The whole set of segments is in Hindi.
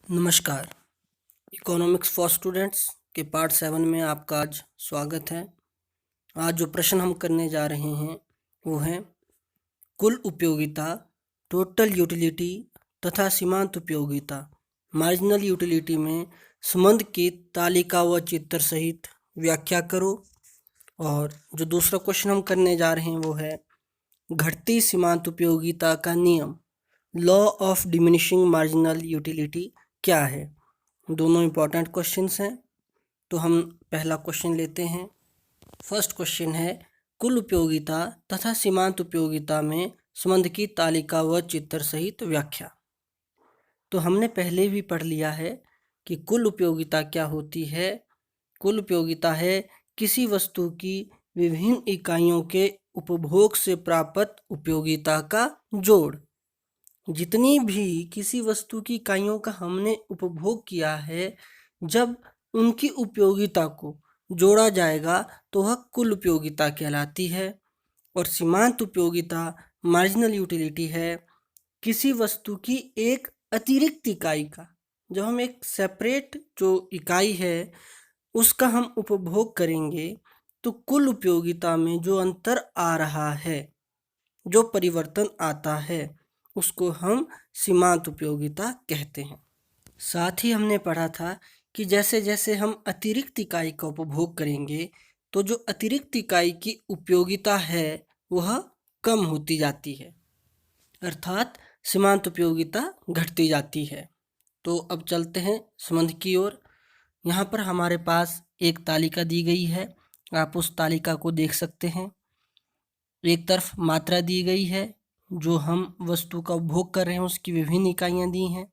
नमस्कार। इकोनॉमिक्स फॉर स्टूडेंट्स के पार्ट 7 में आपका आज स्वागत है। आज जो प्रश्न हम करने जा रहे हैं वो है कुल उपयोगिता, टोटल यूटिलिटी तथा सीमांत उपयोगिता, मार्जिनल यूटिलिटी में संबंध की तालिका व चित्र सहित व्याख्या करो। और जो दूसरा क्वेश्चन हम करने जा रहे हैं वो है घटती सीमांत उपयोगिता का नियम, law of diminishing marginal utility क्या है। दोनों इम्पॉर्टेंट क्वेश्चंस हैं। तो हम पहला क्वेश्चन लेते हैं। फर्स्ट क्वेश्चन है कुल उपयोगिता तथा सीमांत उपयोगिता में संबंध की तालिका व चित्र सहित व्याख्या। तो हमने पहले भी पढ़ लिया है कि कुल उपयोगिता क्या होती है। कुल उपयोगिता है किसी वस्तु की विभिन्न इकाइयों के उपभोग से प्राप्त उपयोगिता का जोड़। जितनी भी किसी वस्तु की इकाइयों का हमने उपभोग किया है, जब उनकी उपयोगिता को जोड़ा जाएगा तो वह कुल उपयोगिता कहलाती है। और सीमांत उपयोगिता, मार्जिनल यूटिलिटी है किसी वस्तु की एक अतिरिक्त इकाई का, जब हम एक सेपरेट जो इकाई है उसका हम उपभोग करेंगे तो कुल उपयोगिता में जो अंतर आ रहा है, जो परिवर्तन आता है, उसको हम सीमांत उपयोगिता कहते हैं। साथ ही हमने पढ़ा था कि जैसे जैसे हम अतिरिक्त इकाई का उपभोग करेंगे तो जो अतिरिक्त इकाई की उपयोगिता है वह कम होती जाती है, अर्थात सीमांत उपयोगिता घटती जाती है। तो अब चलते हैं संबंध की ओर। यहाँ पर हमारे पास एक तालिका दी गई है, आप उस तालिका को देख सकते हैं। एक तरफ मात्रा दी गई है, जो हम वस्तु का उपभोग कर रहे हैं उसकी विभिन्न इकाइयाँ दी हैं।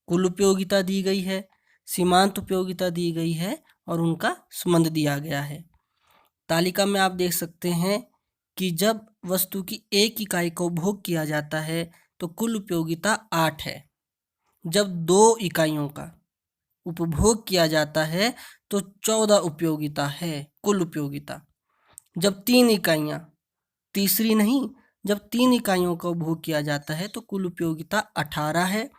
कुल उपयोगिता दी गई है, सीमांत उपयोगिता दी गई है और उनका संबंध दिया गया है। तालिका में आप देख सकते हैं कि जब वस्तु की एक इकाई का उपभोग किया जाता है तो कुल उपयोगिता 8 है। जब 2 इकाइयों का उपभोग किया जाता है तो 14 उपयोगिता है कुल उपयोगिता। जब 3 इकाइयाँ, तीसरी नहीं, जब 3 इकाइयों का उपभोग किया जाता है तो कुल उपयोगिता 18 है।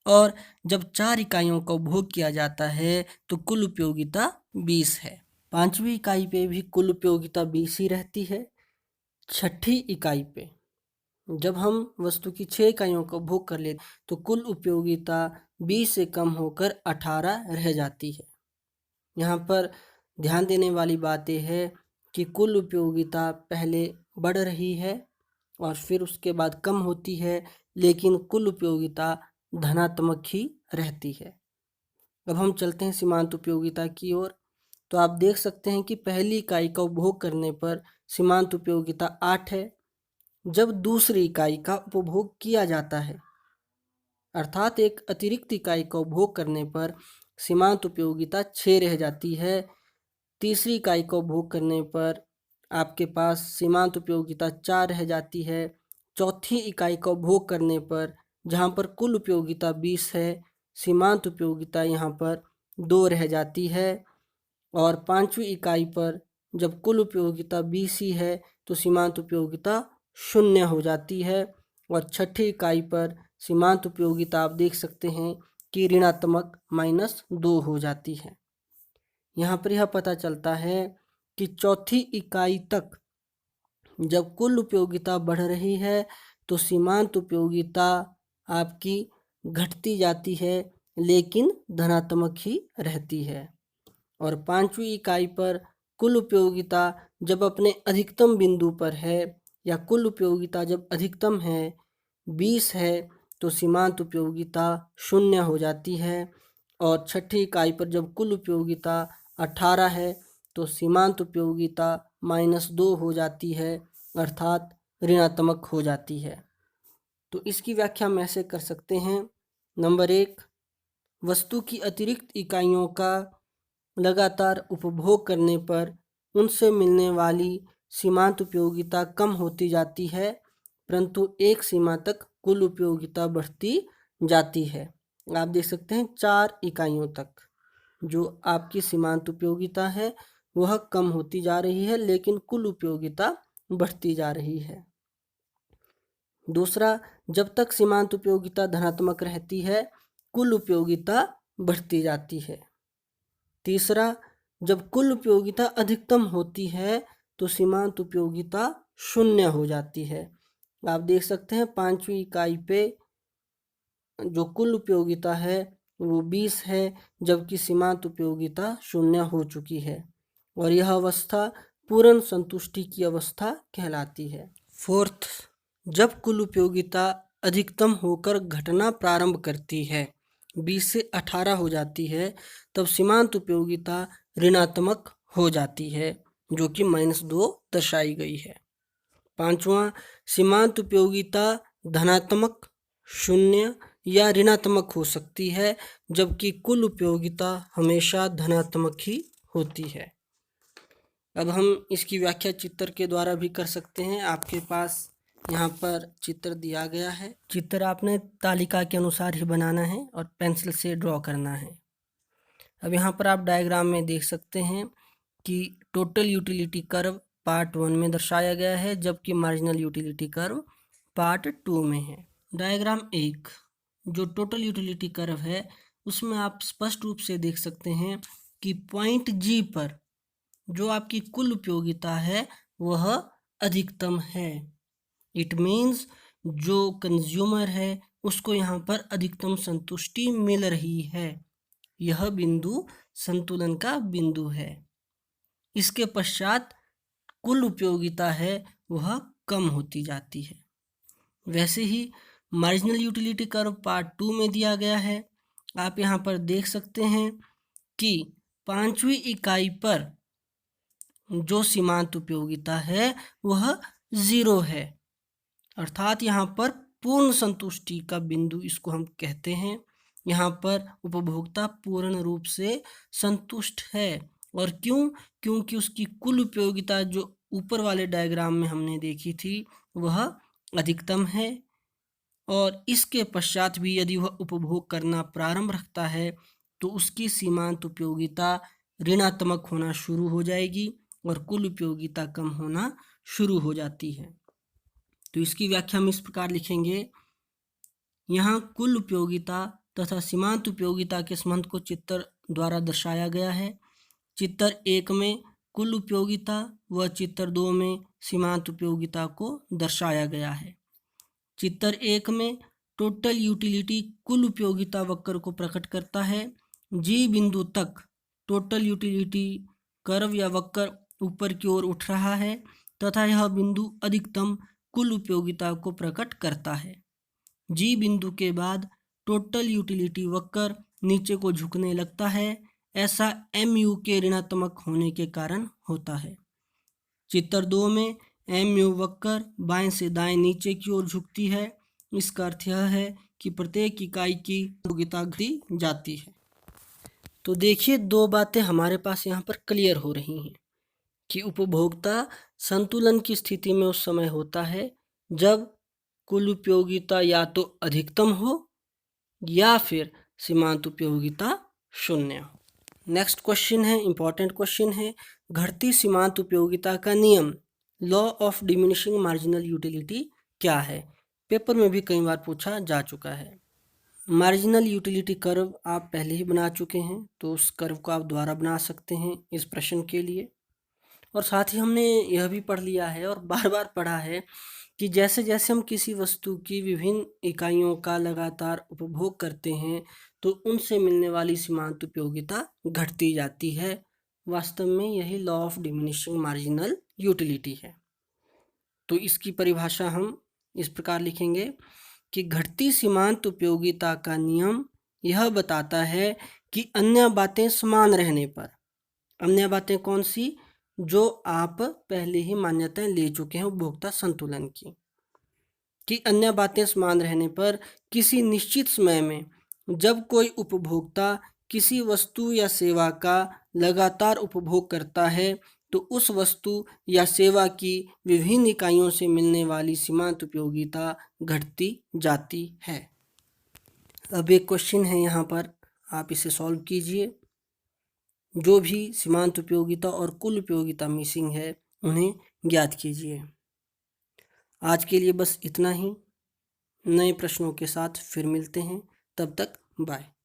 और जब 4 इकाइयों का उपभोग किया जाता है तो कुल उपयोगिता 20 है। 5वीं इकाई पे भी कुल उपयोगिता 20 ही रहती है। 6ठी इकाई पे जब हम वस्तु की 6 इकाइयों का उपभोग कर लेते तो कुल उपयोगिता 20 से कम होकर 18 रह जाती है। यहाँ पर ध्यान देने वाली बात यह है कि कुल उपयोगिता पहले बढ़ रही है और फिर उसके बाद कम होती है, लेकिन कुल उपयोगिता धनात्मक ही रहती है। अब हम चलते हैं सीमांत उपयोगिता की ओर। तो आप देख सकते हैं कि पहली इकाई का उपभोग करने पर सीमांत उपयोगिता 8 है। जब दूसरी इकाई का उपभोग किया जाता है, अर्थात एक अतिरिक्त इकाई का उपभोग करने पर सीमांत उपयोगिता 6 रह जाती है। तीसरी इकाई का उपभोग करने पर आपके पास सीमांत उपयोगिता 4 रह जाती है। चौथी इकाई का उपभोग करने पर, जहाँ पर कुल उपयोगिता 20 है, सीमांत उपयोगिता यहाँ पर 2 रह जाती है। और 5वीं इकाई पर जब कुल उपयोगिता 20 ही है तो सीमांत उपयोगिता 0 हो जाती है। और 6ठी इकाई पर सीमांत उपयोगिता आप देख सकते हैं कि ऋणात्मक -2 हो जाती है। यहाँ पर यह पता चलता है कि चौथी इकाई तक जब कुल उपयोगिता बढ़ रही है तो सीमांत उपयोगिता आपकी घटती जाती है, लेकिन धनात्मक ही रहती है। और 5वीं इकाई पर कुल उपयोगिता जब अपने अधिकतम बिंदु पर है, या कुल उपयोगिता जब अधिकतम है 20 है, तो सीमांत उपयोगिता 0 हो जाती है। और 6ठी इकाई पर जब कुल उपयोगिता 18 है तो सीमांत उपयोगिता -2 हो जाती है, अर्थात ऋणात्मक हो जाती है। तो इसकी व्याख्या हम ऐसे कर सकते हैं। नंबर 1, वस्तु की अतिरिक्त इकाइयों का लगातार उपभोग करने पर उनसे मिलने वाली सीमांत उपयोगिता कम होती जाती है, परंतु एक सीमा तक कुल उपयोगिता बढ़ती जाती है। आप देख सकते हैं 4 इकाइयों तक जो आपकी सीमांत उपयोगिता है वह कम होती जा रही है, लेकिन कुल उपयोगिता बढ़ती जा रही है। दूसरा, जब तक सीमांत उपयोगिता धनात्मक रहती है कुल उपयोगिता बढ़ती जाती है। तीसरा, जब कुल उपयोगिता अधिकतम होती है तो सीमांत उपयोगिता शून्य हो जाती है। आप देख सकते हैं 5वीं इकाई पे जो कुल उपयोगिता है वो 20 है, जबकि सीमांत उपयोगिता शून्य हो चुकी है और यह अवस्था पूर्ण संतुष्टि की अवस्था कहलाती है। फोर्थ, जब कुल उपयोगिता अधिकतम होकर घटना प्रारंभ करती है, 20 से 18 हो जाती है, तब सीमांत उपयोगिता ऋणात्मक हो जाती है, जो कि -2 दर्शाई गई है। पांचवा, सीमांत उपयोगिता धनात्मक, शून्य या ऋणात्मक हो सकती है, जबकि कुल उपयोगिता हमेशा धनात्मक ही होती है। अब हम इसकी व्याख्या चित्र के द्वारा भी कर सकते हैं। आपके पास यहाँ पर चित्र दिया गया है। चित्र आपने तालिका के अनुसार ही बनाना है और पेंसिल से ड्रॉ करना है। अब यहाँ पर आप डायग्राम में देख सकते हैं कि टोटल यूटिलिटी कर्व पार्ट 1 में दर्शाया गया है, जबकि मार्जिनल यूटिलिटी कर्व पार्ट 2 में है। डायग्राम 1 जो टोटल यूटिलिटी कर्व है उसमें आप स्पष्ट रूप से देख सकते हैं कि पॉइंट जी पर जो आपकी कुल उपयोगिता है वह अधिकतम है। इट मीन्स जो कंज्यूमर है उसको यहाँ पर अधिकतम संतुष्टि मिल रही है। यह बिंदु संतुलन का बिंदु है। इसके पश्चात कुल उपयोगिता है वह कम होती जाती है। वैसे ही मार्जिनल यूटिलिटी कर्व पार्ट 2 में दिया गया है। आप यहाँ पर देख सकते हैं कि 5वीं इकाई पर जो सीमांत उपयोगिता है वह 0 है, अर्थात यहाँ पर पूर्ण संतुष्टि का बिंदु इसको हम कहते हैं। यहाँ पर उपभोक्ता पूर्ण रूप से संतुष्ट है। और क्यों? क्योंकि उसकी कुल उपयोगिता जो ऊपर वाले डायग्राम में हमने देखी थी वह अधिकतम है और इसके पश्चात भी यदि वह उपभोग करना प्रारंभ रखता है तो उसकी सीमांत उपयोगिता ऋणात्मक होना शुरू हो जाएगी और कुल उपयोगिता कम होना शुरू हो जाती है। तो इसकी व्याख्या हम इस प्रकार लिखेंगे। यहाँ कुल उपयोगिता तथा सीमांत उपयोगिता के संबंध को चित्र द्वारा दर्शाया गया है। चित्र 1 में कुल उपयोगिता व चित्र 2 में सीमांत उपयोगिता को दर्शाया गया है। चित्र 1 में टोटल यूटिलिटी कुल उपयोगिता वक्र को प्रकट करता है। जी बिंदु तक टोटल यूटिलिटी कर्व या वक्र ऊपर की ओर उठ रहा है तथा यह बिंदु अधिकतम कुल उपयोगिता को प्रकट करता है। जी बिंदु के बाद टोटल यूटिलिटी वक्र नीचे को झुकने लगता है। ऐसा MU के ऋणात्मक होने के कारण होता है। चित्र 2 में MU वक्र बाएं से दाएं नीचे की ओर झुकती है। इसका अर्थ यह है कि प्रत्येक इकाई की उपयोगिता घटी जाती है। तो देखिए, दो बातें हमारे पास यहाँ पर क्लियर हो रही हैं कि उपभोक्ता संतुलन की स्थिति में उस समय होता है जब कुल उपयोगिता या तो अधिकतम हो या फिर सीमांत उपयोगिता शून्य हो। नेक्स्ट क्वेश्चन है, इंपॉर्टेंट क्वेश्चन है, घटती सीमांत उपयोगिता का नियम law of diminishing marginal utility क्या है? पेपर में भी कई बार पूछा जा चुका है। मार्जिनल यूटिलिटी कर्व आप पहले ही बना चुके हैं, तो उस कर्व को आप दोबारा बना सकते हैं इस प्रश्न के लिए। और साथ ही हमने यह भी पढ़ लिया है और बार बार पढ़ा है कि जैसे जैसे हम किसी वस्तु की विभिन्न इकाइयों का लगातार उपभोग करते हैं तो उनसे मिलने वाली सीमांत उपयोगिता घटती जाती है। वास्तव में यही law of diminishing marginal utility है। तो इसकी परिभाषा हम इस प्रकार लिखेंगे कि घटती सीमांत उपयोगिता का नियम यह बताता है कि अन्य बातें समान रहने पर, अन्य बातें कौन सी? जो आप पहले ही मान्यताएं ले चुके हैं उपभोक्ता संतुलन की, कि अन्य बातें समान रहने पर किसी निश्चित समय में जब कोई उपभोक्ता किसी वस्तु या सेवा का लगातार उपभोग करता है तो उस वस्तु या सेवा की विभिन्न इकाइयों से मिलने वाली सीमांत उपयोगिता घटती जाती है। अब एक क्वेश्चन है यहाँ पर, आप इसे सॉल्व कीजिए। जो भी सीमांत उपयोगिता और कुल उपयोगिता मिसिंग है उन्हें ज्ञात कीजिए। आज के लिए बस इतना ही। नए प्रश्नों के साथ फिर मिलते हैं, तब तक बाय।